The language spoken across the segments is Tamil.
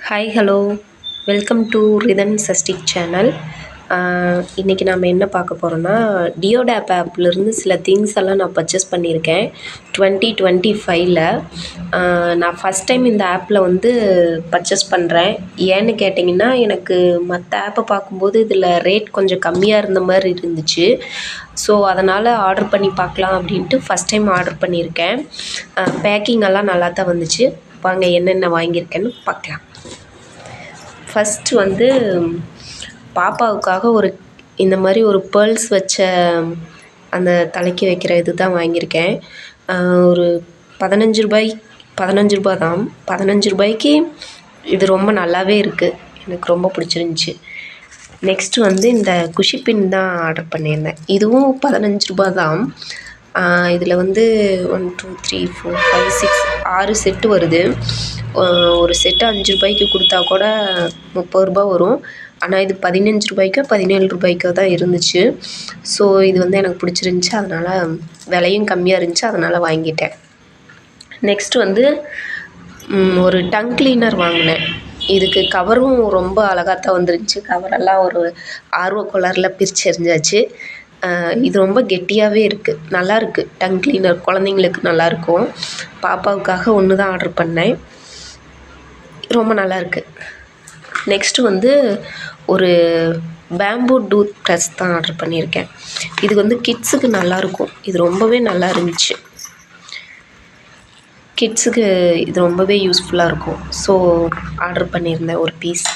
ஹாய் ஹலோ வெல்கம் டு ரிதன் சஸ்டிக் சேனல். இன்றைக்கி நாம் என்ன பார்க்க போகிறோன்னா, டியோடாப் ஆப்லேருந்து சில திங்ஸ் எல்லாம் நான் பர்ச்சேஸ் பண்ணியிருக்கேன் 2025ல். நான் ஃபஸ்ட் டைம் இந்த ஆப்பில் பர்ச்சேஸ் பண்ணுறேன். ஏன்னு கேட்டிங்கன்னா, எனக்கு மற்ற ஆப்பை பார்க்கும்போது இதில் ரேட் கொஞ்சம் கம்மியாக இருந்த மாதிரி இருந்துச்சு. ஸோ அதனால் ஆர்டர் பண்ணி பார்க்கலாம் அப்படின்ட்டு ஃபஸ்ட் டைம் ஆர்டர் பண்ணியிருக்கேன். பேக்கிங் எல்லாம் நல்லா தான் வந்துச்சு. வாங்க என்னென்ன வாங்கியிருக்கேன்னு பார்க்கலாம். ஃபஸ்ட்டு பாப்பாவுக்காக இந்த மாதிரி ஒரு பேர்ல்ஸ் வச்ச அந்த தலைக்கு வைக்கிற இது தான் வாங்கியிருக்கேன். ஒரு 15 ரூபா தான். 15 ரூபாய்க்கு இது ரொம்ப நல்லாவே இருக்குது. எனக்கு ரொம்ப பிடிச்சிருந்துச்சி. நெக்ஸ்ட்டு இந்த குஷி பின் தான் ஆர்டர் பண்ணியிருந்தேன். இதுவும் 15 ரூபா தான். இதில் 1 2 3 4 5 6 6 செட்டு வருது. ஒரு செட்டு 5 ரூபாய்க்கு கொடுத்தா கூட 30 ரூபா வரும். ஆனால் இது 15 ரூபாய்க்கோ 17 ரூபாய்க்கோ தான் இருந்துச்சு. ஸோ இது எனக்கு பிடிச்சிருந்துச்சி. அதனால் விலையும் கம்மியாக இருந்துச்சு. அதனால் வாங்கிட்டேன். நெக்ஸ்ட்டு ஒரு டங் கிளீனர் வாங்கினேன். இதுக்கு கவரும் ரொம்ப அழகாக தான் வந்துருந்துச்சு. கவரெல்லாம் ஒரு ஆர்வ கோளாறில் பிரித்து எறிஞ்சாச்சு. இது ரொம்ப கெட்டியாகவே இருக்குது. நல்லாயிருக்கு. டங் கிளீனர் குழந்தைங்களுக்கு நல்லாயிருக்கும். பாப்பாவுக்காக ஒன்று தான் ஆர்டர் பண்ணேன். ரொம்ப நல்லாயிருக்கு. நெக்ஸ்ட்டு ஒரு பேம்பூ டூத் ப்ரஷ் தான் ஆர்டர் பண்ணியிருக்கேன். இது கிட்ஸுக்கு நல்லாயிருக்கும். இது ரொம்பவே நல்லா இருந்துச்சு. கிட்ஸுக்கு இது ரொம்பவே யூஸ்ஃபுல்லாக இருக்கும். ஸோ ஆர்டர் பண்ணியிருந்தேன் ஒரு பீஸ்.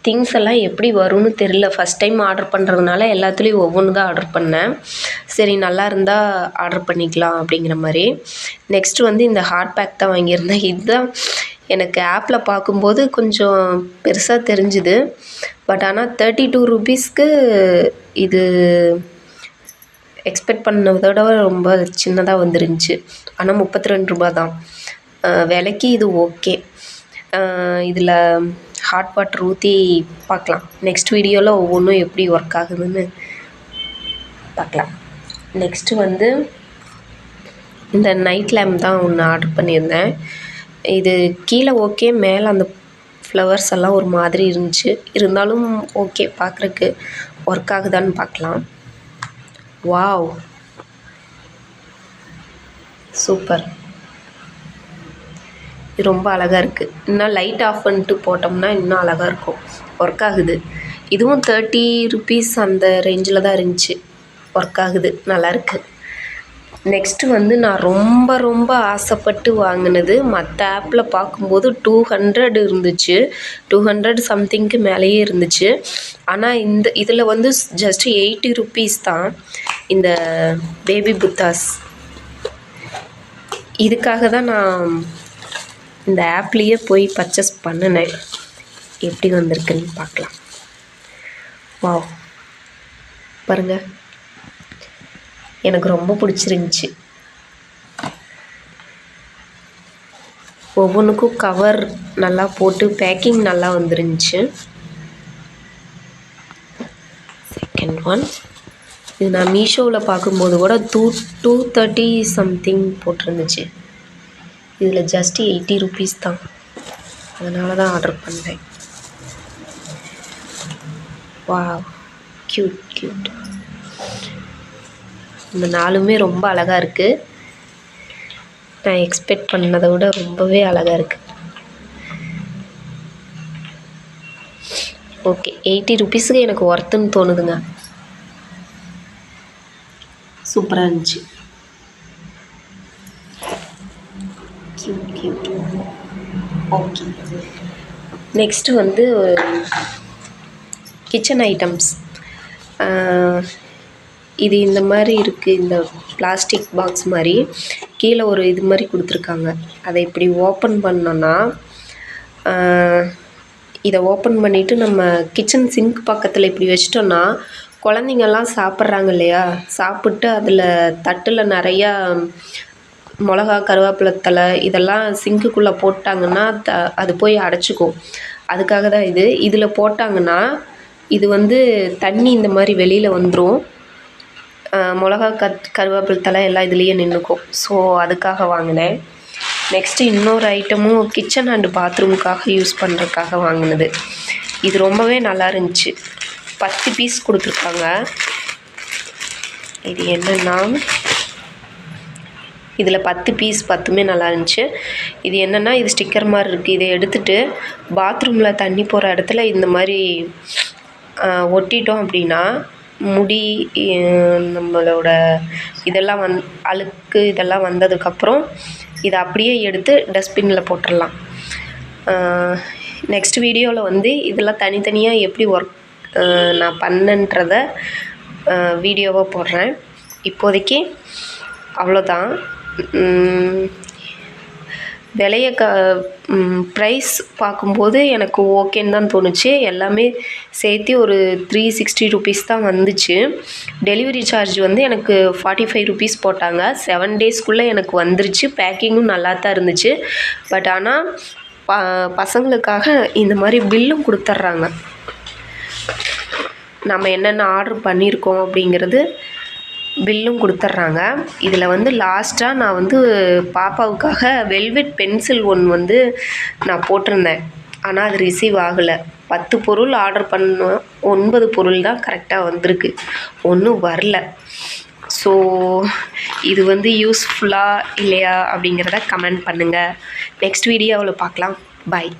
திங்ஸ் எல்லாம் எப்படி வரும்னு தெரியல. ஃபஸ்ட் டைம் ஆர்டர் பண்ணுறதுனால எல்லாத்துலேயும் ஒவ்வொன்று தான் ஆர்டர் பண்ணேன். சரி நல்லா இருந்தால் ஆர்டர் பண்ணிக்கலாம் அப்படிங்கிற மாதிரி. நெக்ஸ்ட்டு இந்த ஹாட் பேக் தான் வாங்கியிருந்தேன். இதுதான் எனக்கு ஆப்பில் பார்க்கும்போது கொஞ்சம் பெருசாக தெரிஞ்சுது. பட் ஆனால் 32 ரூபீஸ்க்கு இது எக்ஸ்பெக்ட் பண்ணதோட ரொம்ப சின்னதாக வந்துருந்துச்சு. ஆனால் 32 ரூபா தான். விலைக்கு இது ஓகே. இதில் ஹாட் வாட்டர் ஊற்றி பார்க்கலாம். நெக்ஸ்ட் வீடியோவில் ஒவ்வொன்றும் எப்படி ஒர்க் ஆகுதுன்னு பார்க்கலாம். நெக்ஸ்ட்டு இந்த நைட் லேம்ப் தான் ஒன்று ஆர்டர் பண்ணியிருந்தேன். இது கீழே ஓகே, மேலே அந்த ஃப்ளவர்ஸ் எல்லாம் ஒரு மாதிரி இருந்துச்சு. இருந்தாலும் ஓகே, பார்க்குறக்கு ஒர்க் ஆகுதான்னு பார்க்கலாம். Wow, super. இது ரொம்ப அழகாக இருக்குது. இன்னும் லைட் ஆஃப் பண்ணிட்டு போட்டோம்னா இன்னும் அழகாக இருக்கும். ஒர்க் ஆகுது. இதுவும் 30 ரூபீஸ் அந்த ரேஞ்சில் தான் இருந்துச்சு. ஒர்க் ஆகுது, நல்லாயிருக்கு. நெக்ஸ்ட்டு நான் ரொம்ப ரொம்ப ஆசைப்பட்டு வாங்கினது, மற்ற ஆப்பில் பார்க்கும்போது 200 இருந்துச்சு. 200 சம்திங்க்கு மேலேயே இருந்துச்சு. ஆனால் இதில் ஜஸ்ட்டு 80 ரூபீஸ் தான். இந்த பேபி புத்தாஸ். இதுக்காக தான் நான் இந்த ஆப்லேயே போய் பர்ச்சேஸ் பண்ணினேன். எப்படி வந்திருக்குன்னு பார்க்கலாம். வாவ், பாருங்கள், எனக்கு ரொம்ப பிடிச்சிருந்துச்சி. ஒவ்வொன்றுக்கும் கவர் நல்லா போட்டு பேக்கிங் நல்லா வந்துருந்துச்சு. செகண்ட் ஒன் இது நான் மீஷோவில் பார்க்கும்போது கூட 230 சம்திங் போட்டிருந்துச்சு. இதில் ஜஸ்ட்டு 80 ரூபீஸ் தான். அதனால தான் ஆர்டர் பண்ணேன். Wow, cute. இந்த 4மே ரொம்ப அழகாக இருக்குது. நான் எக்ஸ்பெக்ட் பண்ணதை விட ரொம்பவே அழகாக இருக்குது. ஓகே, 80 ரூபீஸுக்கு எனக்கு ஒர்த்துன்னு தோணுதுங்க. சூப்பராக இருந்துச்சு. Cute. Okay, next kitchen items. இது இந்த மாதிரி இருக்குது. இந்த பிளாஸ்டிக் பாக்ஸ் மாதிரி கீழே ஒரு இது மாதிரி கொடுத்துருக்காங்க. அதை இப்படி ஓப்பன் பண்ணோன்னா, இதை ஓப்பன் பண்ணிவிட்டு நம்ம கிச்சன் சிங்க் பக்கத்தில் இப்படி வச்சிட்டோன்னா, குழந்தைங்கள்லாம் சாப்பிட்றாங்க இல்லையா, சாப்பிட்டு அதில் தட்டில் நிறையா மிளகா, கருவேப்பிலை தழை இதெல்லாம் சிங்க்குள்ளே போட்டாங்கன்னா அது போய் அடைச்சிக்கும். அதுக்காக தான் இது. இதில் போட்டாங்கன்னா இது தண்ணி இந்த மாதிரி வெளியில் வந்துடும். மிளகா, கருவேப்பிலை தழை எல்லாம் இதுலேயே நின்றுக்கும். ஸோ அதுக்காக வாங்கினேன். நெக்ஸ்ட்டு இன்னொரு ஐட்டமும் கிச்சன் அண்டு பாத்ரூமுக்காக யூஸ் பண்ணுறதுக்காக வாங்கினது. இது ரொம்பவே நல்லா இருந்துச்சு. 10 பீஸ் கொடுத்துருக்காங்க. இது என்னென்னா, இதில் 10 பீஸ் 10மே நல்லா இருந்துச்சு. இது என்னென்னா, இது ஸ்டிக்கர் மாதிரி இருக்குது. இதை எடுத்துகிட்டு பாத்ரூமில் தண்ணி போகிற இடத்துல இந்த மாதிரி ஒட்டிட்டோம் அப்படின்னா முடி நம்மளோட இதெல்லாம் அழுக்கு இதெல்லாம் வந்ததுக்கப்புறம் இதை அப்படியே எடுத்து டஸ்ட்பினில் போட்டுடலாம். நெக்ஸ்ட் வீடியோவில் வந்து இதெல்லாம் தனித்தனியாக எப்படி நான் பண்ணன்றத வீடியோவாக போடுறேன். இப்போதைக்கு அவ்வளோதான். விலைய ப்ரைஸ் பார்க்கும்போது எனக்கு ஓகேன்னு தான் தோணுச்சு. எல்லாமே சேர்த்து ஒரு 360 ருபீஸ் தான் வந்துச்சு. டெலிவரி சார்ஜ் வந்து எனக்கு 45 ருபீஸ் போட்டாங்க. 7 டேஸ்க்குள்ளே எனக்கு வந்துருச்சு. பேக்கிங்கும் நல்லா தான் இருந்துச்சு. பட் ஆனால் பசங்களுக்காக இந்த மாதிரி பில்லும் கொடுத்துட்றாங்க. நம்ம என்னென்ன ஆர்டர் பண்ணியிருக்கோம் அப்படிங்கிறது பில்லும் கொடுத்துட்றாங்க. இதில் வந்து லாஸ்ட்டாக நான் வந்து பாப்பாவுக்காக வெல்வெட் பென்சில் ஒன்று வந்து நான் போட்டிருந்தேன். ஆனால் அது ரிசீவ் ஆகலை. 10 பொருள் ஆர்டர் பண்ணோம். 9 பொருள் தான் கரெக்டாக வந்திருக்கு. ஒன்றும் வரல. ஸோ இது வந்து யூஸ்ஃபுல்லாக இல்லையா அப்படிங்கிறத கமெண்ட் பண்ணுங்கள். நெக்ஸ்ட் வீடியோவில் பார்க்கலாம். பாய்.